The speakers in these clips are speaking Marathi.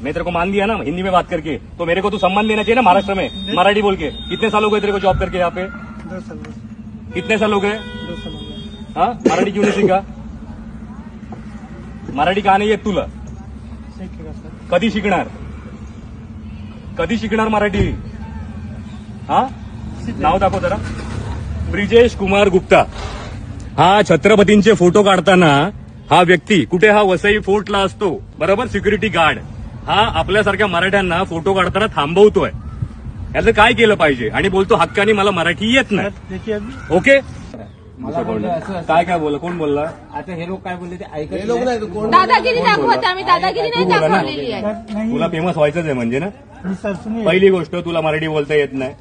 मैं तेरे को मान दिया ना हिंदी में बात करके, तो मेरे को तू सम्मान देना चाहिए ना महाराष्ट्र में मराठी बोल के। कितने साल हो गए तेरे को जॉब करके यहाँ पे? 2 साल। कितने साल हो गए? 2 साल हो गए। हाँ, मराठी क्यों नाही शिका? मराठी का नाही येत तुला? शिकेगा सर। कधी शिकणार? कधी शिकणार मराठी? हा, नाव दाखव जरा। ब्रिजेश कुमार गुप्ता। हा छत्रपतींचे फोटो काढताना हा व्यक्ती कुठे? हा वसई फोर्टला असतो, बरोबर, सिक्युरिटी गार्ड। हा आपल्यासारख्या मराठ्यांना फोटो काढताना थांबवतोय। याचं काय केलं पाहिजे? आणि बोलतो हक्काने मला मराठी येत नाही। देखिए अभी ओके, मला बोलले असं काय बोलला? कोण बोलला? आता हे लोक काय बोलले ते ऐकत हे लोक नाही, कोण दादागिरी दाखवत आम्ही दादागिरी नाही दाखवलेली आहे। नहीं तुला फेमस व्हायचंच आहे म्हणजे ना? नहीं सर सुनिए। पहिली गोष्ट, तुला मराठी बोलता येत नाही,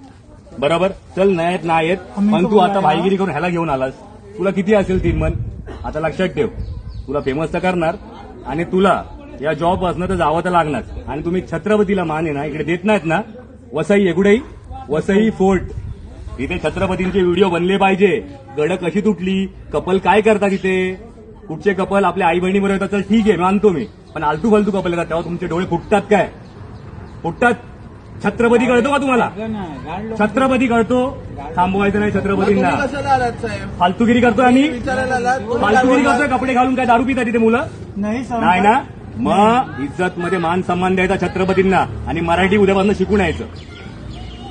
बरोबर? चल नाही येत, पण तू आता भाईगिरी करून ह्याला घेऊन आलास। तुला किती असेल 3 मन? आता लक्षात ठेव, तुला फेमस तर करणार आणि तुला या जॉब पासून तर जावं तर लागणार। आणि तुम्ही छत्रपतीला मान आहे ना इकडे देत नाहीत ना, वसई एकुडेही वसई फोर्ट, इथे छत्रपतींचे व्हिडिओ बनले पाहिजे। गड कशी तुटली, कपल काय करतात इथे, कुठचे कपल आपल्या आई बहिणीबरोबर येतात, तर ठीक आहे मानतो मी, पण आलतू फालतू कपल येतात तेव्हा तुमचे डोळे फुटतात काय? फुटतात? छत्रपती कळतो का तुम्हाला? छत्रपती कळतो? थांबवायचं नाही छत्रपतींना। तुम्ही कशाला आलात साहेब? फालतूगिरी करतोय आम्ही? विचारायला आलात? फालतूगिरी करतोय? कपडे घालून काय दारू पितात तिथे मुलं? नहीं सर। नाही ना? मग इज्जत मध्ये मान सन्मान द्यायचा छत्रपतींना आणि मराठी उद्यापासून शिकून यायचं,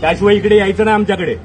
त्याशिवाय इकडे यायचं नाही आमच्याकडे।